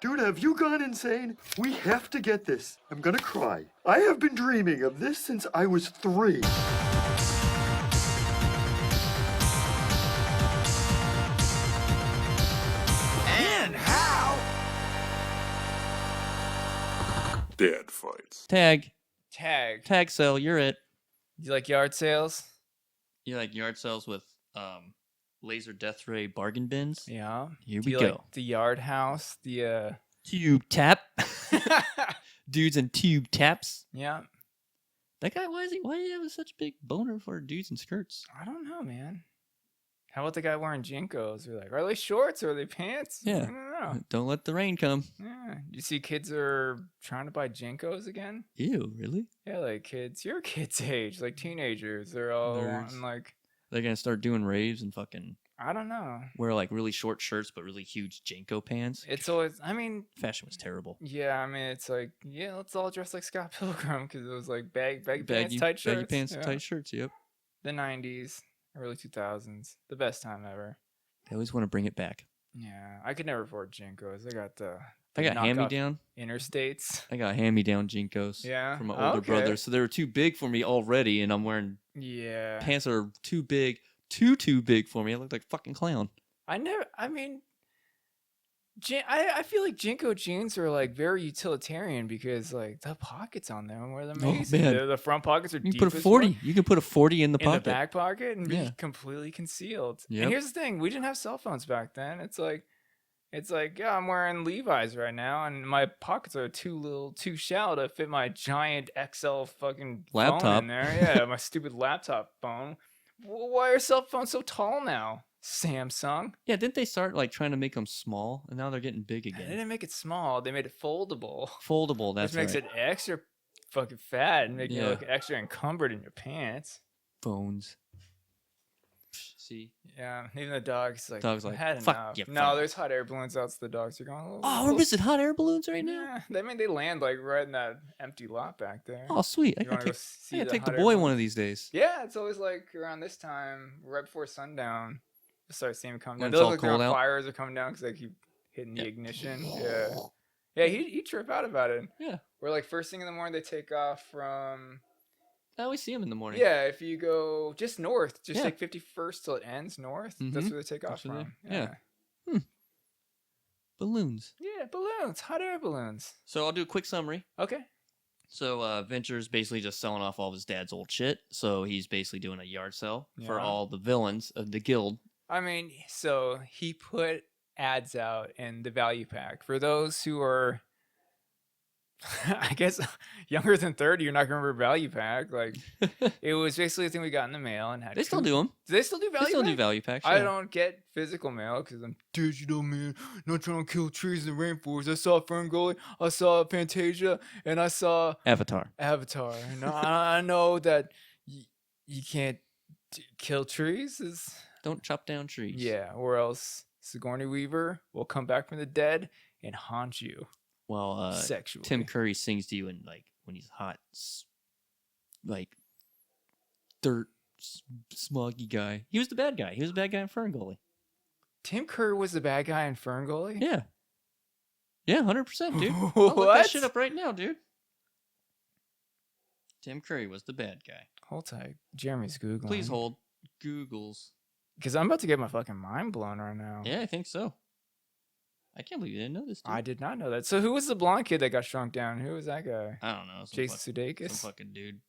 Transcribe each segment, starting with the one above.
Dude, have you gone insane? We have to get this. I'm gonna cry. I have been dreaming of this since I was 3. And how? Dad fights. Tag Tag. sale. You're it. Do you like yard sales? You like yard sales with laser death ray bargain bins? Yeah. Here Do we you go. like the yard house? The Tube tap. Dudes and tube taps. yeah. That guy, why does he have such a big boner for dudes and skirts? I don't know, man. How about the guy wearing Jinkos? We're like, are they shorts or are they pants? Yeah. I don't know. Don't let the rain come. Yeah. You see kids are trying to buy Jinkos again? Ew, really? Yeah, like kids your kids' age, like teenagers. They're all Nerds. wanting like They're gonna start doing raves and fucking I don't know. wear like really short shirts but really huge Jenko pants. It's always I mean, Fashion was terrible. yeah, I mean it's like, yeah, let's all dress like Scott Pilgrim because it was like baggy pants, tight baggy shirts. pants, yeah. tight shirts. Yep. The 90s, early 2000s, the best time ever. They always want to bring it back. Yeah, I could never afford Jinkos. I got the I got knockoff hand me down. Interstates. I got hand me down Jinkos. Yeah? From my Oh, older okay. brother, so they were too big for me already, and I'm wearing Yeah. pants that are too big, too big for me. I look like a fucking clown. I mean, I feel like Jinko jeans are like very utilitarian because like the pockets on them were amazing. man. The front pockets are You deep can put a as 40. fuck You can put a 40 in the in pocket. the back pocket and be Yeah. completely concealed. Yep. And here's the thing: we didn't have cell phones back then. It's like, yeah, I'm wearing Levi's right now, and my pockets are too shallow to fit my giant XL fucking phone Laptop. in there. Yeah, my stupid laptop phone. Why are cell phones so tall now? Samsung. Yeah, didn't they start like trying to make them small, and now they're getting big They again? didn't make it small. They made it foldable, Foldable. That's which makes right. it extra fucking fat and make you Yeah. look extra encumbered in your pants. Phones. See. Yeah, even the dog's like, Dog's "I like, had "Fuck enough." your No, phone. there's hot air balloons out, so the dogs are going. Oh, we're missing hot air balloons right now. Yeah, they land like right in that empty lot back there. Oh, sweet. I You wanna gotta go take, see I gotta the take the hot air boy balloon? one of these days. Yeah, it's always like around this time, right before sundown. You start seeing them come When down. it's They all look like they're on cold out? fires are coming down because they keep hitting the Yeah. ignition. Yeah, he trip out about it. Yeah. Where like first thing in the morning they take off from. I always see them in the morning. Yeah, if you go just north, just Yeah. take 51st till it ends north. That's Mhm. where they take off That's where they- from. yeah. Yeah. Balloons. Yeah, balloons, hot air balloons. So I'll do a quick summary. Okay. So Venture's basically just selling off all of his dad's old shit. So he's basically doing a yard sale for Yeah. all the villains of the guild. I mean, so he put ads out in the value pack for those who are, I guess, younger than 30. You're not gonna remember value pack. Like it was basically a thing we got in the mail and had. They still do them. Do they still do value? They still do pack? value packs. I yeah. don't get physical mail because I'm digital, man. Not trying to kill trees in the rainforest. I saw Ferngully, I saw Fantasia, and I saw Avatar. Avatar. And I know that you can't kill trees. Don't chop down trees. Yeah, or else Sigourney Weaver will come back from the dead and haunt you Well, sexually. Tim Curry sings to you in like when he's hot, like dirt, smoggy guy. He was the bad guy. He was the bad guy in Ferngully. Tim Curry was the bad guy in Ferngully? Yeah. Yeah, 100%, dude. I'll look that What? shit up right now, dude. Tim Curry was the bad guy. Hold tight. Jeremy's Googling. Please hold. Googles. Because I'm about to get my fucking mind blown right now. Yeah, I think so. I can't believe you didn't know this, dude. I did not know that. So who was the blonde kid that got shrunk down? Who was that guy? I don't know. Some Jason some Sudeikis? fucking dude.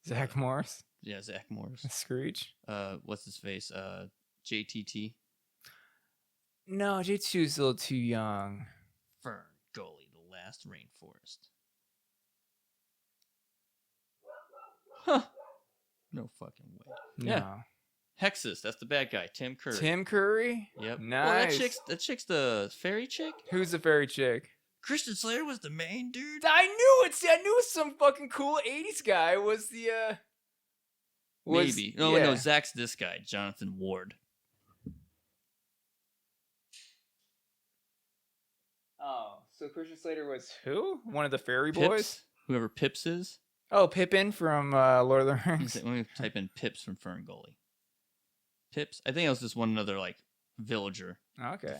Zach Morris? Yeah, Zach Morris. Screech? What's his face? JTT. No, J2's a little too young. Ferngully, the last rainforest. Huh. No fucking way. Yeah. No. Hexus, that's the bad guy. Tim Curry. Tim Curry? Yep. Nice. Well, that chick's the fairy chick? Who's the fairy chick? Christian Slater was the main dude. I knew it. See, I knew some fucking cool 80s guy was the Maybe. No, yeah. no, Zach's this guy, Jonathan Ward. Oh, so Christian Slater was who? One of the fairy Pips, boys? whoever Pips is. Oh, Pippin from Lord of the Rings. Let me type in Pips from Ferngully. Pips. I think it was just one other like villager. Okay.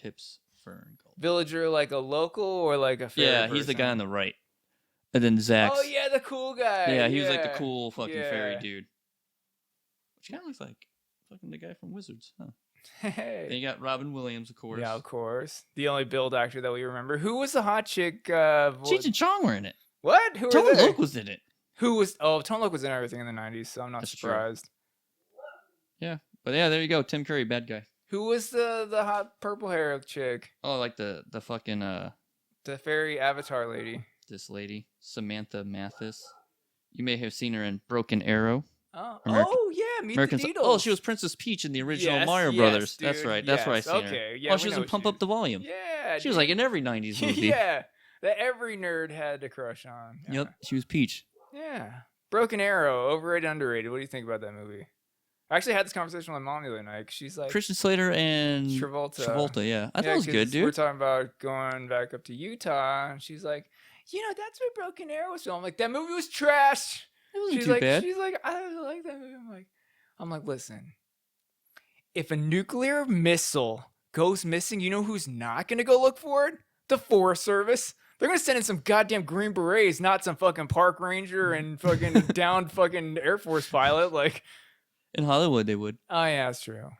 Pips Ferngold. Villager, like a local or like a fairy Yeah, he's the guy person? on the right. And then Zach's. Oh yeah, the cool guy. Yeah, he was like the cool fucking fairy yeah. dude. Which kind of looks like fucking the guy from Wizards, huh? Hey. Then you got Robin Williams, of course. Yeah, of course. The only build actor that we remember. Who was the hot chick? Cheech and Chong were in it. What? Who Tone were they? Loc was in it. Who was? Oh, Tone Loc was in everything in the '90s, so I'm not That's true. surprised. Yeah, but yeah, there you go. Tim Curry, bad guy. Who was the hot purple hair chick? Oh, like the fucking The fairy avatar lady. this lady, Samantha Mathis. You may have seen her in Broken Arrow. Oh, American- oh yeah, Meet American the Star- Needles. Oh, she was Princess Peach in the original Yes, Mario yes, Brothers. That's dude, right. That's where I yes, seen her. okay, yeah, Oh, we she was know in who Pump she Up the Volume. Yeah, She was like in every '90s movie. yeah, that every nerd had to crush on. Yeah. Yep, she was Peach. Yeah. Broken Arrow, overrated, underrated. What do you think about that movie? I actually had this conversation with my mom the other night. 'Cause she's like, Christian Slater and Travolta. yeah. I thought it was good, 'cause We're dude. talking about going back up to Utah, and she's like, that's where Broken Arrow was filmed. I'm like, that movie was trash. It wasn't She's too like, bad. she's like, I don't like that movie. I'm like, listen, if a nuclear missile goes missing, you know who's not gonna go look for it? The Forest Service. They're gonna send in some goddamn Green Berets, not some fucking park ranger and fucking downed fucking Air Force pilot. Like, In Hollywood, they would. oh yeah, that's true.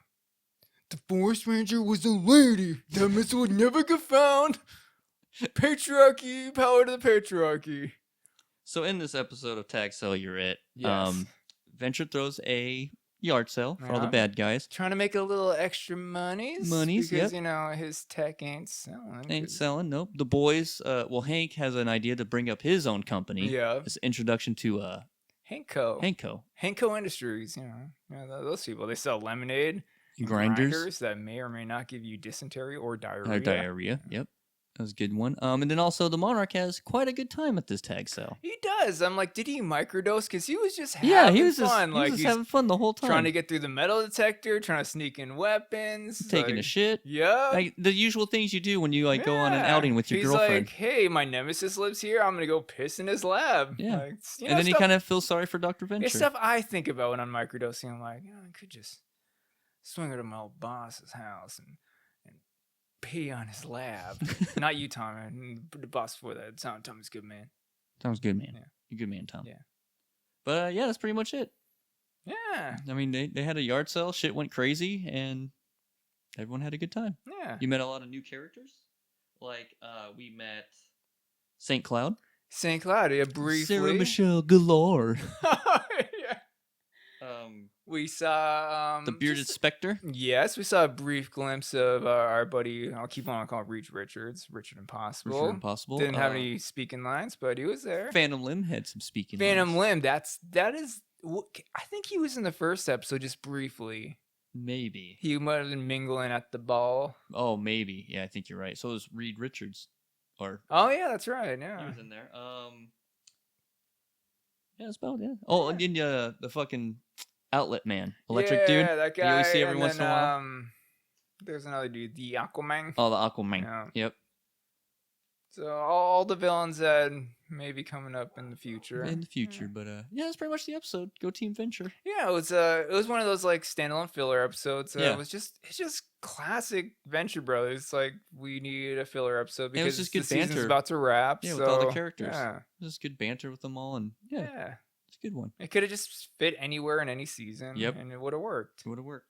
The Forest Ranger was a lady. That missile would never get found. Patriarchy, power to the patriarchy. So in this episode of Tag Sell You're It, Yes. Venture throws a yard sale for all the Yeah. bad guys. Trying to make a little extra monies. Monies, because yep. his tech ain't selling. Ain't 'cause- selling, nope. The boys, Hank has an idea to bring up his own company. Yeah, This introduction to Hanko. Hanko. Industries. Those people. They sell lemonade, and Grinders. that may or may not give you dysentery or diarrhea. Diarrhea. Yep. That was a good one. And then also the Monarch has quite a good time at this tag sale. He does. I'm like, did he microdose? Because he was just having He was fun. just he's having fun the whole time. trying to get through the metal detector, trying to sneak in weapons, taking a shit. Yeah. Like the usual things you do when you like go on an Yeah. outing with your He's girlfriend. like, hey, my nemesis lives here. I'm gonna go piss in his lab. Yeah. Like, And then he kind of feels sorry for Dr. Venture. It's stuff I think about when I'm microdosing. I'm like, I could just swing her to my old boss's house and pee on his lab. Not you, Tom. The boss before that. Tommy's a good man. Tom's good, man. Yeah. You're a good man, Tom. Yeah. But yeah, that's pretty much it. Yeah. I mean, they had a yard sale. Shit went crazy, and everyone had a good time. Yeah. You met a lot of new characters. Like, we met St. Cloud. St. Claudia briefly. Sarah Michelle Gellar. Yeah. Um, We saw the Bearded just- Spectre. Yes, we saw a brief glimpse of our buddy. I'll keep on calling Reed Richards, Richard Impossible. Richard Impossible. Didn't have any speaking lines, but he was there. Phantom Limb had some speaking Phantom lines. Limb. That is. I think he was in the first episode just briefly. Maybe. He might have been mingling at the ball. Oh, maybe. Yeah, I think you're right. So was Reed Richards. Or Oh yeah, that's right. he Yeah. was in there. Yeah, that's about it. Oh, and then the fucking outlet man. Electric dude. Yeah, that You guy. always see every and once in a then, while. There's another dude, the Aquaman. Oh, the Aquaman. Yeah. Yep. So all the villains that may be coming up in the future. In the future, but yeah, that's pretty much the episode. Go Team Venture. Yeah, it was one of those like standalone filler episodes. Yeah. It's just classic Venture Brothers. Like we need a filler episode Yeah, it was because just the good season's banter. about to wrap. Yeah, so, with all the characters. Yeah, Just good banter with them all, and yeah, yeah. it's a good one. It could have just fit anywhere in any season. Yep. and it would have worked. It would have worked.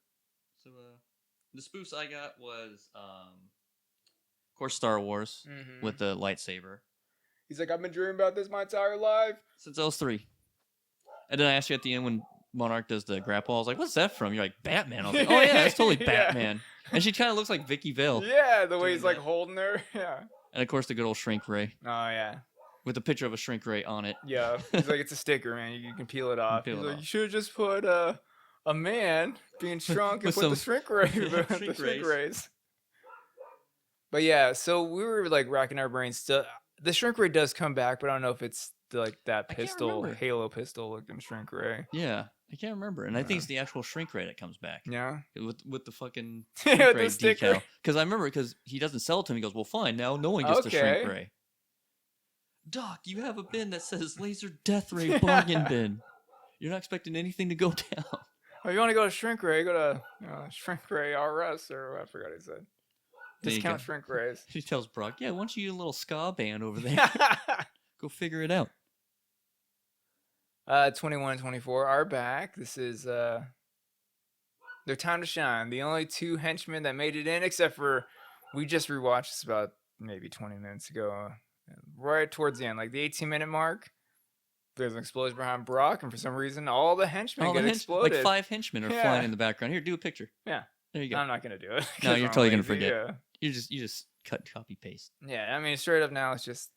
So the spoofs I got was of course Star Wars Mhm. with the lightsaber He's like, I've been dreaming about this my entire life. since I was 3. And then I asked you at the end when Monarch does the grapple, I was like, "What's that from?" You're like, "Batman." I was like, "Oh yeah, that's totally Yeah. Batman." And she kind of looks like Vicky Vale. Yeah, the way doing he's like that. holding her. Yeah. And of course the good old Shrink Ray Oh yeah. with a picture of a Shrink Ray on it. Yeah. He's like, it's a sticker, man. You can peel it off. peel He's it like, off. you should have just put a man being shrunk and With put the some- shrink ray, Yeah, the shrink shrink rays. rays. But yeah, so we were like racking our brains. Still, the shrink ray does come back, but I don't know if it's like that I can't pistol, remember. Halo pistol looking shrink ray. Yeah, I can't remember, and I think it's the actual Shrink Ray that comes back. Yeah. With the fucking Yeah, Shrink with Ray the sticker. decal. Because I remember because he doesn't sell it to him. He goes, "Well, fine. Now no one gets the Shrink Okay. Ray." Doc, you have a bin that says Laser Death Ray Bargain Bin. You're not expecting anything to go down. Oh, you want to go to shrink ray? Go to shrink ray RS or I forgot what he said. There you Discount go. shrink rays. She tells Brock, "Yeah, why don't you get a little ska band over there? Go figure it out." 21 and 24 are back. This is their time to shine. The only two henchmen that made it in, except for we just rewatched this about maybe 20 minutes ago, right towards the end, like the 18-minute mark. There's an explosion behind Brock, and for some reason, all the henchmen get exploded. like 5 henchmen are Yeah. flying in the background. Here, do a picture. Yeah. There you go. I'm not gonna do it. No, 'cause you're I'm totally gonna lazy, forget. Yeah. You just cut, copy, paste. Yeah, I mean, straight up now, it's just,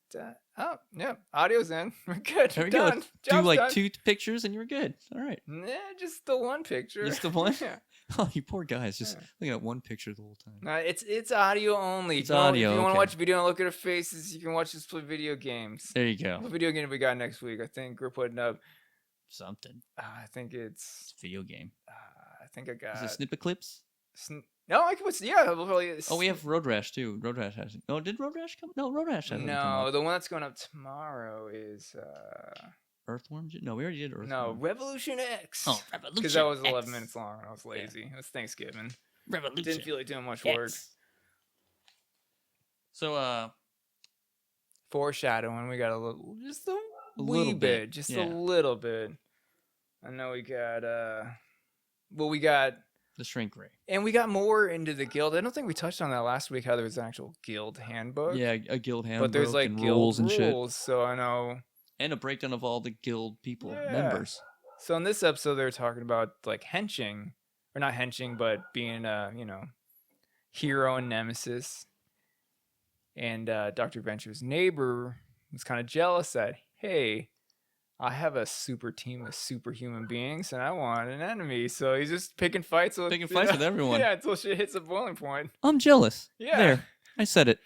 audio's in. We're good. There we Done. go. Do Job's like done. 2 pictures and you're good. All right. Nah, just the one picture. Just the one? Yeah. Oh, you poor guys, just Yeah. looking at one picture the whole time. No, it's audio only. It's If you want- audio, If you want okay. to watch video and look at our faces, you can watch us play video games. There you go. What video game we got next week? I think we're putting up. Something. I think it's. It's a video game. I think I got. Is it Snippet Clips? No, I can put. Yeah, we'll probably. Oh, we have Road Rash too. Road Rash hasn't. Oh, did Road Rash come? No, Road Rash hasn't come No, up. the one that's going up tomorrow is. Earthworm? No, we already did Earthworm. No, Revolution X. Oh, Revolution. Because that was 11 X. minutes long. I was lazy. It was Thanksgiving. Revolution. Didn't feel like doing much work. X. So, Foreshadowing. We got a little, just a wee little bit, bit, just yeah. a little bit. I know we got. Well, we got. the Shrink Ray. And we got more into the guild. I don't think we touched on that last week. How there was an actual guild handbook. Yeah, a guild handbook but there's like and guild rules and shit, rules. So I know. and a breakdown of all the guild people Yeah. members. So in this episode, they're talking about like henching, or not henching, but being a hero and nemesis. And Dr. Venture's neighbor was kind of jealous that, hey, I have a super team of superhuman beings, and I want an enemy. So he's just picking fights with with everyone. Yeah, until shit hits a boiling point. I'm jealous. Yeah. There, I said it.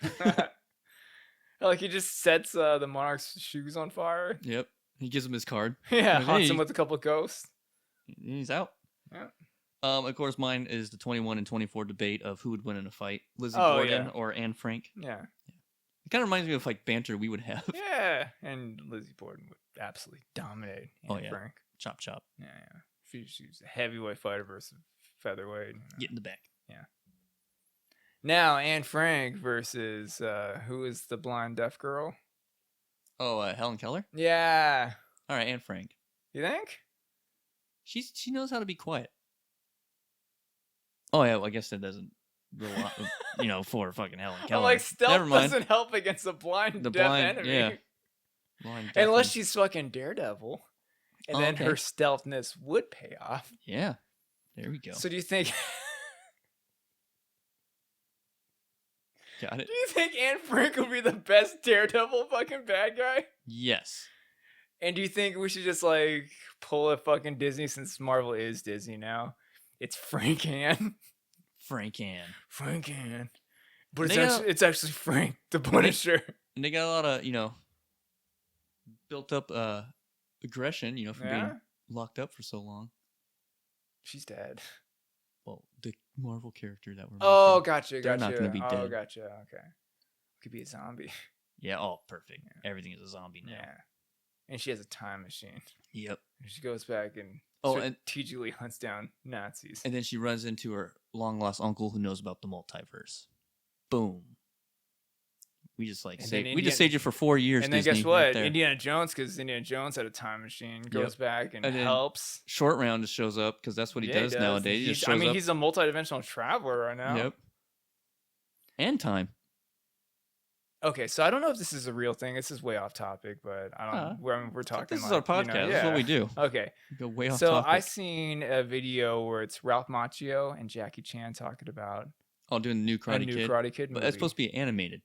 Like he just sets the monarch's shoes on fire. Yep. He gives him his card. Yeah, Like, haunts hey. him with a couple of ghosts. He's out. Yeah. Of course, mine is the 21 and 24 debate of who would win in a fight, Lizzie Oh, Borden yeah. or Anne Frank. Yeah. It kind of reminds me of like banter we would have. Yeah. And Lizzie Borden would absolutely dominate Oh, Anne yeah. Frank. Chop, chop. Yeah, yeah. She's a heavyweight fighter versus featherweight. you know. Get in the back. Now, Anne Frank versus who is the blind deaf girl? Oh, Helen Keller? Yeah. All right, Anne Frank. You think? She knows how to be quiet. Oh, yeah, well, I guess that doesn't rely, for fucking Helen Keller. I'm like, stealth Never mind. doesn't help against a blind deaf enemy. Yeah. Blind, deaf, Unless and- she's fucking Daredevil. And Oh, then okay. her stealthness would pay off. Yeah. There we go. So do you think Got it. do you think Anne Frank will be the best Daredevil fucking bad guy? Yes. And do you think we should just like pull a fucking Disney, since Marvel is Disney now? It's Frank Ann. Frank Ann. Frank Ann. But They it's actually Frank the Punisher. And they got a lot of, built up aggression, from Yeah? being locked up for so long. She's dead. Well, the Marvel character that we're Oh, making. gotcha, They're gotcha. not gonna be Oh, dead. gotcha. Okay. Could be a zombie. Yeah, oh, perfect. Everything is a zombie now. Yeah. And she has a time machine. Yep. She goes back and Oh, and- strategically hunts down Nazis. And then she runs into her long lost uncle who knows about the multiverse. Boom. We just And then saved you for 4 years. And then Disney, guess right what? there. Indiana Jones, because Indiana Jones had a time machine, goes back and And then helps. Short Round just shows up because that's what he Yeah, does nowadays. He just shows up. he's a multidimensional traveler right now. Yep. And time. Okay, so I don't know if this is a real thing. This is way off topic, but I don't. We're talking. This is like, our podcast. That's what we do. Okay, We go way off so topic. I seen a video where it's Ralph Macchio and Jackie Chan talking about Oh, doing the new a Karate new Kid. Karate Kid movie. But that's supposed to be animated.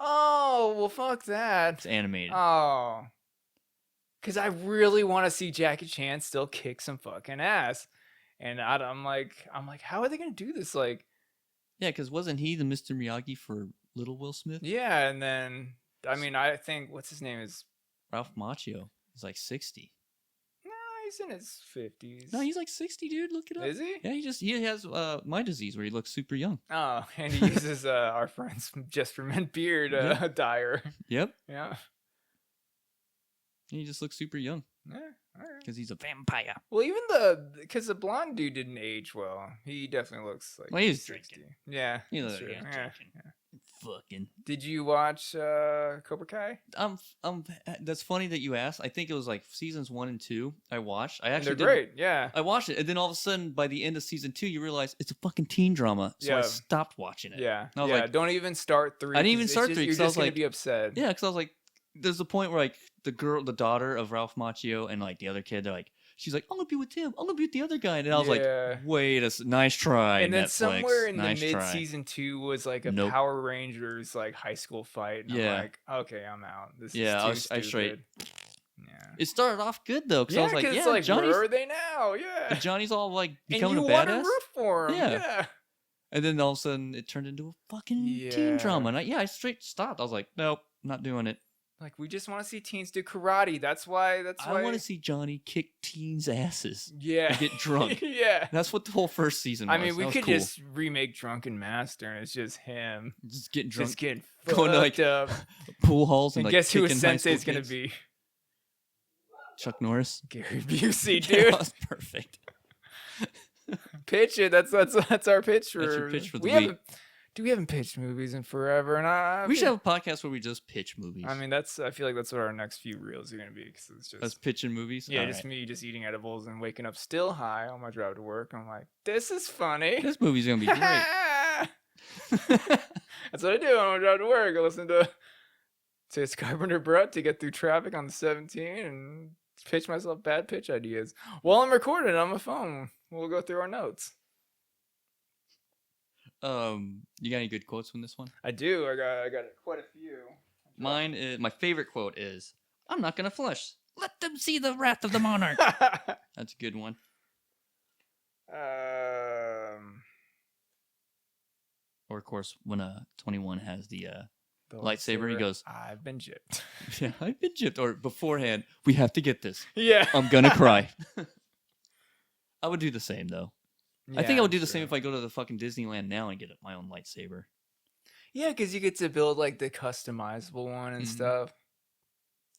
Oh well, fuck that. It's animated. Oh, because I really want to see Jackie Chan still kick some fucking ass, and I'm like, how are they gonna do this? Like, Yeah, because wasn't he the Mr. Miyagi for Little Will Smith? yeah, and then I think what's his name is. Ralph Macchio is like 60. Nah, he's in his 50s. No, he's like 60, dude. Look it up. Is he? Yeah, he has my disease where he looks super young. Oh, and he uses our friend's Just for Men beard Yeah. dyer. Yep. Yeah. He just looks super young. Yeah, all right. because he's a vampire. Well, even because the blonde dude didn't age well. He definitely looks like Well, he was 60. drinking. Yeah, He that's was true. drinking. Yeah. Fucking. Did you watch Cobra Kai? That's funny that you asked. I think it was like seasons 1 and 2. I watched. I And actually they're great. Yeah. I watched it, and then all of a sudden, by the end of season 2, you realize it's a fucking teen drama. So I Yeah. stopped watching it. Yeah. I was yeah. like- Don't even start 3. I didn't 'cause even it's start just- 3 You're 'cause I was just gonna like- be upset. Yeah, because I was like, there's a point where like the daughter of Ralph Macchio and like the other kid, they're like, she's like, I'm gonna be with him. I'm gonna be with the other guy, and I was Yeah. like, wait, nice try. And then Netflix. somewhere in nice the mid try. season 2 was like a Nope. Power Rangers like high school fight. And Yeah. I'm like, okay, I'm out. This Yeah, is too I straight- stupid. Yeah. It started off good though, because I Yeah, was like, because yeah, it's like, Johnny's where are they now? Yeah. Johnny's all like And becoming you a want to badass. root for him. Yeah. Yeah. And then all of a sudden, it turned into a fucking Yeah. teen drama. And I straight stopped. I was like, nope, not doing it. Like we just want to see teens do karate. That's why. I want to see Johnny kick teens' asses. Yeah. and get drunk. yeah. That's what the whole first season was. I mean, we That was could cool. just remake Drunken Master, and it's just him just getting drunk, just getting going to, like, fucked up. pool halls, and And like guess who kicking his high school sensei's gonna kids. be? Chuck Norris. Gary Busey, Yeah, dude. that's perfect. Pitch it. That's our pitch for. That's your pitch for the we week. haven't. We haven't pitched movies in forever, and I We should feel- have a podcast where we just pitch movies. I mean, I feel like that's what our next few reels are gonna be, because it's just us pitching movies. yeah, All just right. me just eating edibles and waking up still high on my drive to work. I'm like, this is funny. This movie's gonna be great. That's what I do on my drive to work. I listen to it's Carpenter Brett to get through traffic on the 17 and pitch myself bad pitch ideas while I'm recording on my phone. We'll go through our notes. You got any good quotes from this one? I do. I got quite a few. Mine is my favorite quote is, "I'm not gonna flush. Let them see the wrath of the monarch." That's a good one. Or of course, when 21 has the The lightsaber, he goes, I've been gypped. "Yeah, I've been gypped." Or beforehand, we have to get this. Yeah. I'm gonna cry. I would do the same though. I think I Yeah, would do the sure. same if I go to the fucking Disneyland now and get my own lightsaber. Yeah, because you get to build like the customizable one and Mhm. stuff.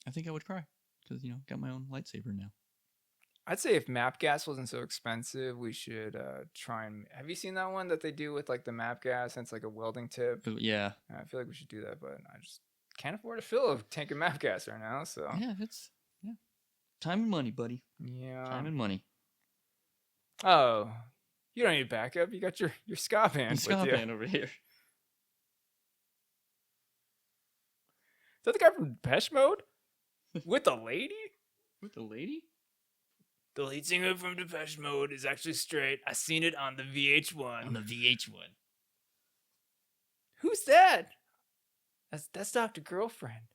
I think I would cry because got my own lightsaber now. I'd say if map gas wasn't so expensive, we should try and. Have you seen that one that they do with like the map gas? And it's like a welding tip. Yeah, I feel like we should do that, but I just can't afford to fill a tank of map gas right now. So yeah, time and money, buddy. yeah. Time and money. Oh, you don't need backup. You got your ska band. Ska with you. band over here. Is that the guy from Depeche Mode with the lady? With the lady? The lead singer from Depeche Mode is actually straight. I seen it on the VH1. On the VH1. Who's that? That's Dr. Girlfriend.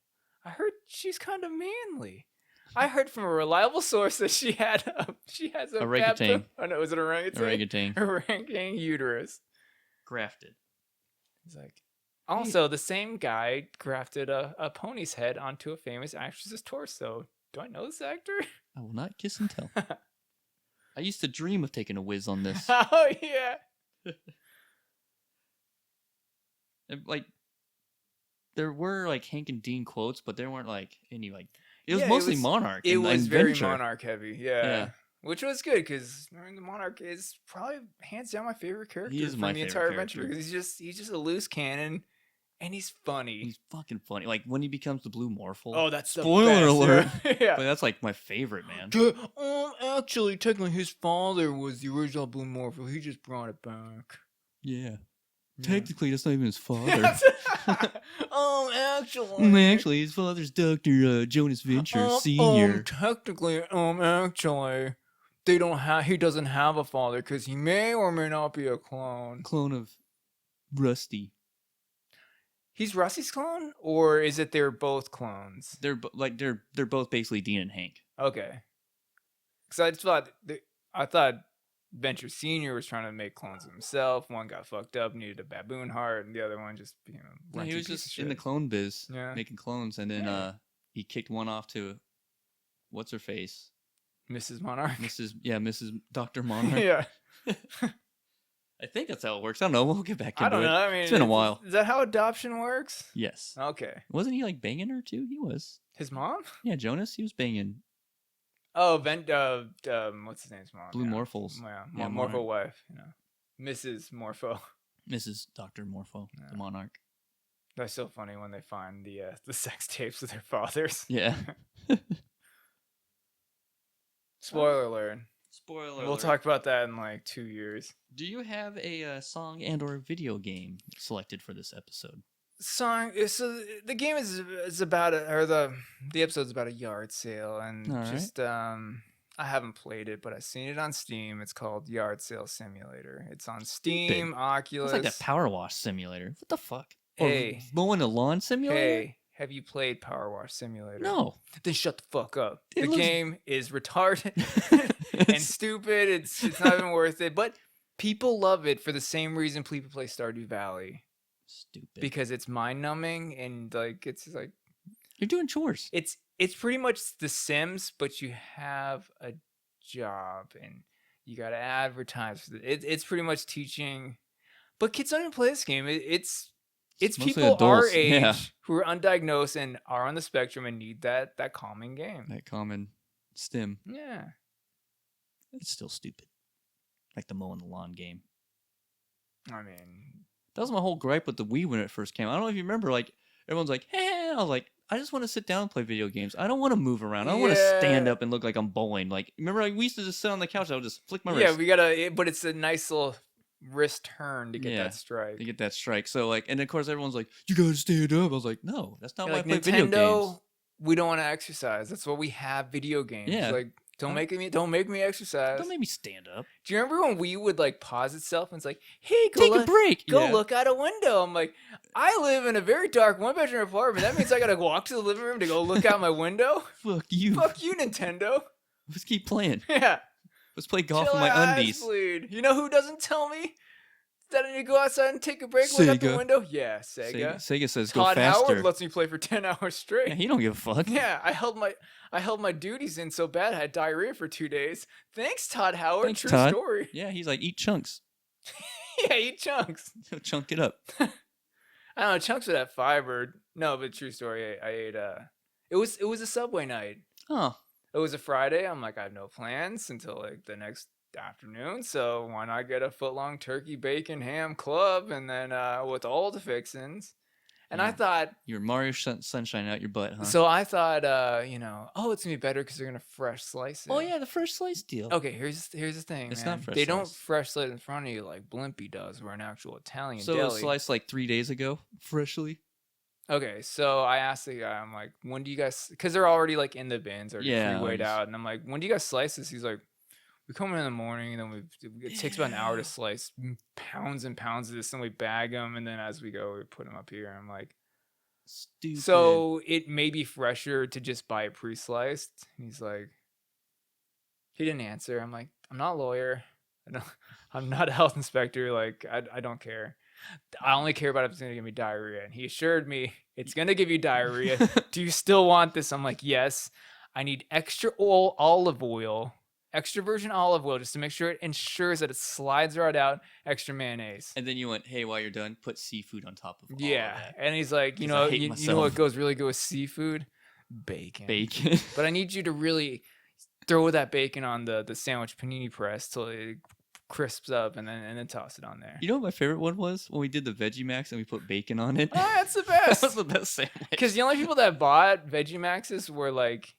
I heard she's kind of manly. I heard from a reliable source that she has a Orangutan. Oh no, is it orangutan? Orangutan. Orangutan uterus. Grafted. He's like. Also, the same guy grafted a pony's head onto a famous actress's torso. Do I know this actor? I will not kiss and tell. I used to dream of taking a whiz on this. Oh yeah. Like, there were like Hank and Dean quotes, but there weren't like any like. It was Yeah, mostly Monarch. It and was very Venture. Monarch heavy, yeah. Yeah. Which was good because the Monarch is probably hands down my favorite character is from my the favorite entire adventure character. because he's just a loose cannon, and he's funny. He's fucking funny. Like when he becomes the Blue Morphle. Oh, that's the Spoiler best, alert. yeah. But that's like my favorite, man. Actually, technically, his father was the original Blue Morphle. He just brought it back. Yeah. Yeah. Technically, that's not even his father. Actually. Actually, his father's Dr. Jonas Venture Sr. Technically, actually, they don't have. He doesn't have a father because he may or may not be a clone. Clone of Rusty. He's Rusty's clone, or is it they're both clones? They're both basically Dean and Hank. Okay, because I thought Venture Senior was trying to make clones of himself. One got fucked up, needed a baboon heart, and the other one just became a Yeah, he renty was piece of just in the shit. clone biz, Yeah. making clones, and then Yeah. he kicked one off to what's her face, Mrs. Monarch. Mrs. Dr. Monarch. Yeah, I think that's how it works. I don't know. We'll get back into I don't it. know. I mean, It's been a while. Is that how adoption works? Yes. Okay, Wasn't he like banging her too? He was. his mom. Yeah, Jonas. He was banging. Oh, what's his name's mom? Blue yeah. Morphles. Yeah, Yeah, Morpho Monarch. wife. Mrs. Morpho. Mrs. Dr. Morpho, the Monarch. That's so funny when they find the sex tapes of their fathers. Yeah. Spoiler alert. Spoiler We'll talk about that in like 2 years. Do you have a song and or video game selected for this episode? Song. So the game is about the episode's about a yard sale, and All right. just I haven't played it, but I've seen it on Steam. It's called Yard Sale Simulator. It's on Steam, Oculus. It's like that Power Wash Simulator. What the fuck? Or Hey. mowing a lawn simulator? Hey, have you played Power Wash Simulator? No. Then shut the fuck up. It The looks- game is retarded and stupid. It's not even worth it. But people love it for the same reason people play Stardew Valley, Stupid. because it's mind numbing and like it's like You're doing chores. it's pretty much The Sims, but you have a job and you gotta advertise. It's pretty much teaching. But kids don't even play this game. It's mostly people our adults, age yeah. who are undiagnosed and are on the spectrum and need that calming game. That common stim. Yeah. It's still stupid. Like the mowing the lawn game. I mean, That was my whole gripe with the Wii when it first came. I don't know if you remember, like, everyone's like, hey, I was like, I just want to sit down and play video games. I don't want to move around. I don't want to stand Yeah. up and look like I'm bowling. Like, remember, like, we used to just sit on the couch. I would just flick my yeah, wrist we gotta. But it's a nice little wrist turn to get Yeah, that strike. to get that strike. So, like, and of course, everyone's like, you got to stand up. I was like, no, that's not Yeah, why like I play video Nintendo, games. we don't want to exercise. That's why we have video games. Yeah. Like, don't make me exercise. Don't make me stand up. Do you remember when we would like pause itself and it's like, hey, go Take a look, break. go Yeah. look out a window? I'm like, I live in a very dark 1-bedroom apartment. That means I gotta walk to the living room to go look out my window. Fuck you. Fuck you, Nintendo. Let's keep playing. Yeah. Let's play golf Till in my eyes undies. bleed. You know who doesn't tell me that I need to go outside and take a break, look out the Sega. window? Yeah, Sega. Sega says go Todd faster. Howard lets me play for 10 hours straight. Yeah, he don't give a fuck. Yeah, I held my duties in so bad I had diarrhea for 2 days. Thanks, Todd Howard. Thanks, True Todd. story. Yeah, he's like, eat chunks. Yeah, eat chunks. Chunk it up. I don't know, chunks of that fiber. No, but true story. I ate it was a Subway night. Oh, It was a Friday. I'm like, I have no plans until like the next afternoon, so why not get a foot-long turkey, bacon, ham club, and then with all the fixins. And I Yeah. thought, your Mario Sunshine out your butt, huh? so I thought, oh, it's gonna be better because they're gonna fresh slice it. oh yeah, the first slice deal. Okay, here's the thing, It's man. not fresh They don't slice. fresh slice in front of you like Blimpie does. We're an actual Italian So it was deli. sliced like 3 days ago, freshly. Okay, so I asked the guy, I'm like, when do you guys? Because they're already like in the bins or Yeah, weighed just- out, and I'm like, when do you guys slice this? He's like, we come in the morning, and then it takes about an hour to Yeah. slice pounds and pounds of this, and we bag them, and then as we go, we put them up here. I'm like, Stupid. so it may be fresher to just buy it pre-sliced. And he's like, he didn't answer. I'm like, I'm not a lawyer. I'm not a health inspector. Like, I don't care. I only care about if it's gonna give me diarrhea. And he assured me it's gonna give you diarrhea. Do you still want this? I'm like, yes. I need extra olive oil, extra virgin olive oil, just to make sure it ensures that it slides right out. Extra mayonnaise. And then you went, hey, while you're done, put seafood on top of all Yeah, of that. and he's like, 'Cause I hate you know myself. what goes really good with seafood? Bacon. Bacon. But I need you to really throw that bacon on the sandwich panini press till it crisps up, and then toss it on there. You know what my favorite one was? When we did the Veggie Max and we put bacon on it. Oh, that's the That best. was the best sandwich. Because the only people that bought Veggie-Maxes were like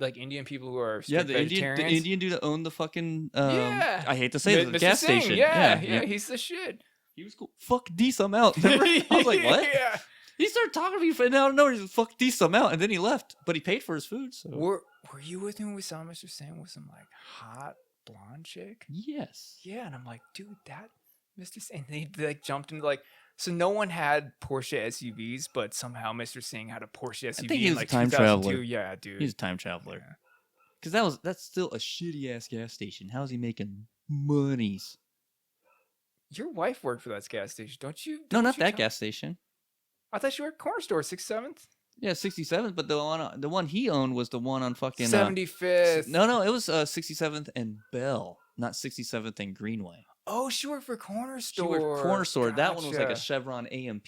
Indian people who are Yeah, strict the vegetarians. Indian dude that owned the fucking Yeah. I hate to say it, the Mr. gas Singh, station. Yeah, yeah. he's the shit. He was cool. Fuck these, I'm out. Remember? I was like, what? Yeah. He started talking to me and out of nowhere. He's like, fuck these, I'm out. And then he left. But he paid for his food. So Were you with me when we saw Mr. Singh with some like hot blonde chick? yes. Yeah, and I'm like, dude, that Mr. Singh. And they like jumped into like, so no one had Porsche SUVs, but somehow Mr. Singh had a Porsche SUV think he in was a like time 2002. traveler. Yeah, dude. He's a time traveler. Yeah. Because that's still a shitty ass gas station. How's he making monies? Your wife worked for that gas station, don't you? No, Didn't not you that tell- gas station. I thought you were at Corner Store, 67th, Yeah, 67th, but the one he owned was the one on fucking 75th. No, it was 67th and Bell, not 67th and Greenway. Oh, she worked for Corner She Store. worked Corner Store. That one was like a Gotcha. Chevron AMP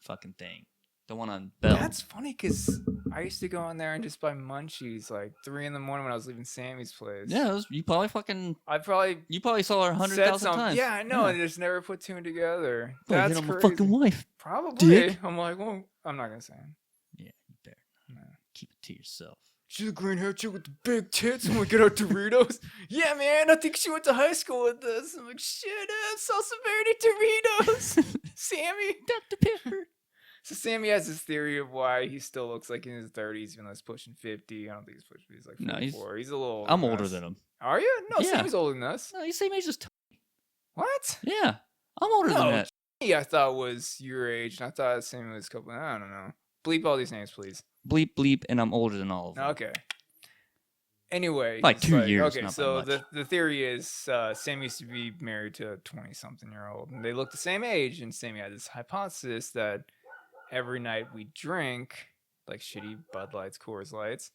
fucking thing. The one on Bell. That's funny because I used to go in there and just buy munchies like 3 in the morning when I was leaving Sammy's place. Yeah, you probably saw her 100,000 said times. Yeah, I know. And just never put two and together. Probably That's hit on my crazy. fucking wife. Probably. Dick. I'm like, well, I'm not gonna say. Yeah, you better No. keep it to yourself. She's a green hair chick with the big tits and we get our Doritos. Yeah, man, I think she went to high school with us. I'm like, shut up, salsa verde Doritos. Sammy. Dr. Pepper. So Sammy has this theory of why he still looks like in his 30s, even though he's pushing 50. I don't think he's pushing 50. He's like No, 44. He's a little older I'm than older us. than him. Are you? No, Yeah. Sammy's older than us. No, he's the same age as Tony. What? Yeah, I'm older than No, that. Jimmy, I thought was your age, and I thought Sammy was a couple. I don't know. Bleep all these names, please. Bleep, bleep, and I'm older than all of them. Okay. Anyway, Like he's 2 years, Okay, not by so much. the theory is Sammy used to be married to a 20-something-year-old, and they look the same age. And Sammy had this hypothesis that every night we drink like shitty Bud Lights, Coors Lights,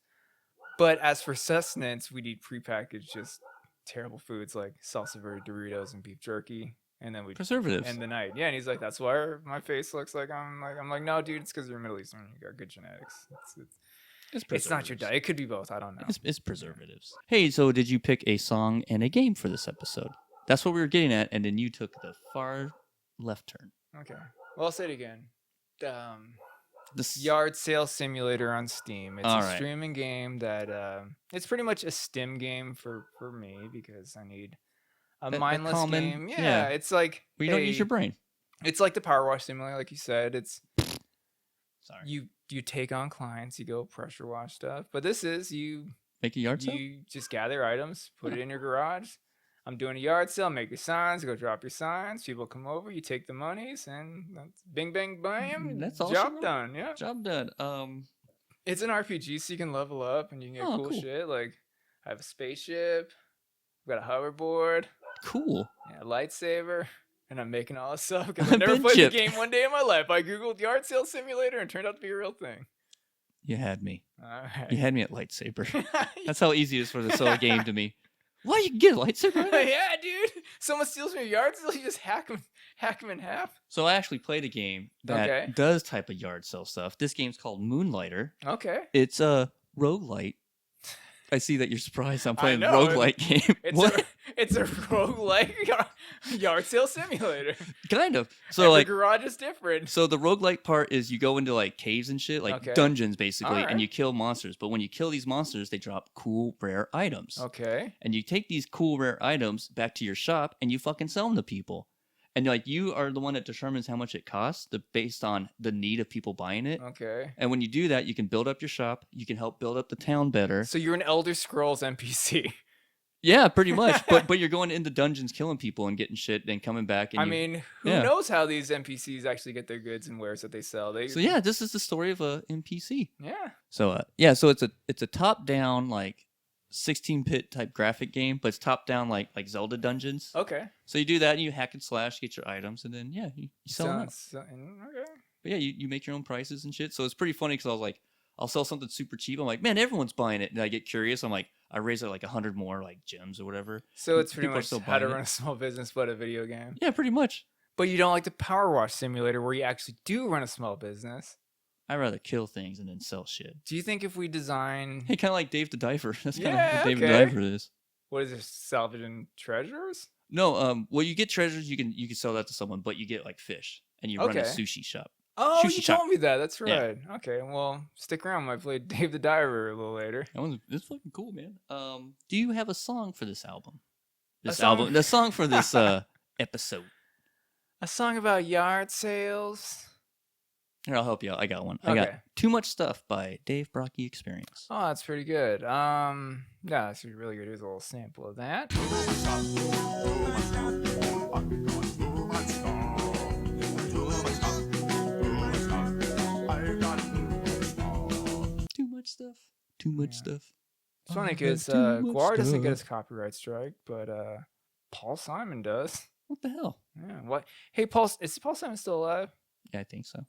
but as for sustenance, we'd eat prepackaged, just terrible foods like salsa verde Doritos and beef jerky, and then we'd Preservatives. end the night. Yeah, and he's like, "That's why my face looks like I'm like, no, dude, it's because you're Middle Eastern. You got good genetics. It's not your preservatives. diet. It could be both. I don't know." It's preservatives. Hey, so did you pick a song and a game for this episode? That's what we were getting at, and then you took the far left turn. Okay. Well, I'll say it again. This Yard Sale Simulator on Steam. It's All a right. streaming game that it's pretty much a stim game for me because I need a mindless common- game. Yeah, yeah. it's like well, you don't use hey, your brain. It's like the Power Wash Simulator, like you said. It's Sorry. you take on clients, you go pressure wash stuff. But this is you Make a yard sale? you just gather items, put it in your garage. I'm doing a yard sale, make your signs, go drop your signs. People come over, you take the monies, and that's bing, bang, bam. That's all she job wrote? done. Yeah, Job done. it's an RPG, so you can level up and you can get Oh, cool cool. shit. Like I have a spaceship, I've got a hoverboard, Cool. yeah, a lightsaber, and I'm making all this stuff because I never Ben played Chip. the game one day in my life. I googled yard sale simulator and it turned out to be a real thing. You had me. All right. You had me at lightsaber. That's how easy it is for the sell a game to me. Why you can get a lightsaber? right now? Yeah, dude. Someone steals from your yard sale, you just hack them in half. So I actually played a game that Okay. does type of yard sale stuff. This game's called Moonlighter. Okay. It's a roguelite. I see that you're surprised I'm I playing a know, roguelite game. What? It's a roguelike yard sale simulator. Kind of. So Every like garage is different. so the roguelike part is you go into like caves and shit, like Okay. dungeons basically, Alright. and you kill monsters. But when you kill these monsters, they drop cool rare items. Okay. And you take these cool rare items back to your shop and you fucking sell them to people. And like you are the one that determines how much it costs based on the need of people buying it. Okay. And when you do that, you can build up your shop. You can help build up the town better. So you're an Elder Scrolls NPC. Yeah, pretty much. but you're going into dungeons, killing people, and getting shit, then coming back. And I you- mean, who yeah. knows how these NPCs actually get their goods and wares that they sell? so yeah, this is the story of a NPC. Yeah. So yeah, so it's a top down like 16-bit type graphic game, but it's top down like Zelda dungeons. Okay. So you do that, and you hack and slash, get your items, and then yeah, you sell them. Okay. But yeah, you make your own prices and shit. So it's pretty funny because I was like, I'll sell something super cheap. I'm like, man, everyone's buying it. And I get curious. I'm like, I raise it like 100 more like gems or whatever. So it's pretty People are much still how to buying it. run a small business, but a video game. Yeah, pretty much. But you don't like the Power Wash Simulator where you actually do run a small business. I'd rather kill things and then sell shit. Do you think if we design, Hey, kind of like Dave the Diver. That's kind of Yeah, what Dave okay. the Diver is. what is it, salvaging treasures? No, well, you get treasures. You can sell that to someone, but you get like fish, and you run a Okay. sushi shop. Oh, Sushi you shop. told me that. That's Yeah. right. Okay, well, stick around when I play Dave the Diver a little later. It's fucking cool, man. Do you have a song for this album? A This song? album, the song for this episode. A song about yard sales. Here, I'll help you out. I got one. I got Okay. Too Much Stuff by Dave Brocky Experience. Oh, that's pretty good. Yeah, that's really good. Here's a little sample of that. Too much stuff. Too much Yeah. stuff. It's funny I got because too much Guar doesn't get stuff. his copyright strike, but Paul Simon does. What the hell? Yeah. What? Hey, Paul, is Paul Simon still alive? Yeah, I think so.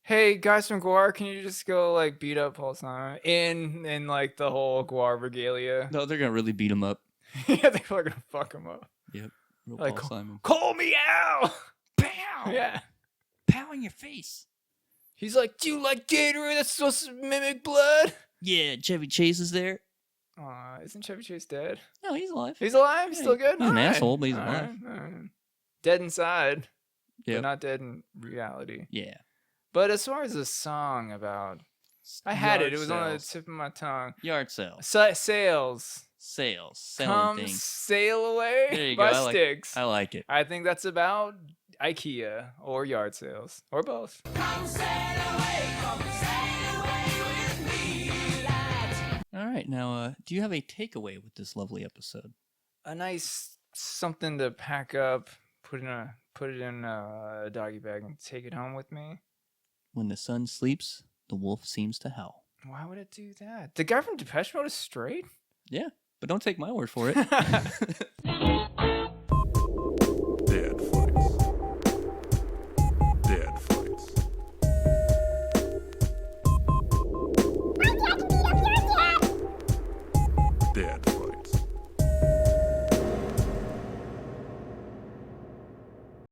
Hey, guys from Guar, can you just go like beat up Paul Simon in like the whole Guar regalia? No, they're gonna really beat him up. Yeah, they're probably gonna fuck him up. Real Like, Paul Simon. Call me out. Pow! Yeah. Pow in your face. He's like, "Do you like Gatorade that's supposed to mimic blood?" Yeah, Chevy Chase is there. Isn't Chevy Chase dead? No, he's alive. He's alive. He's Yeah, still good. he's an Alright, asshole, but he's alright, alive. alright. Dead inside, Yep. but not dead in reality. Yeah. But as far as a song about, I had it. Yard It was on the sales. tip of my tongue. Yard sales. Sales. Selling Come things. sail away There you by go. Styx. I like it. I think that's about IKEA or yard sales or both. All right, now, do you have a takeaway with this lovely episode? A nice something to pack up, put it in a doggy bag and take it home with me. When the sun sleeps, the wolf seems to howl. Why would it do that? The guy from Depeche Mode is straight? Yeah, but don't take my word for it.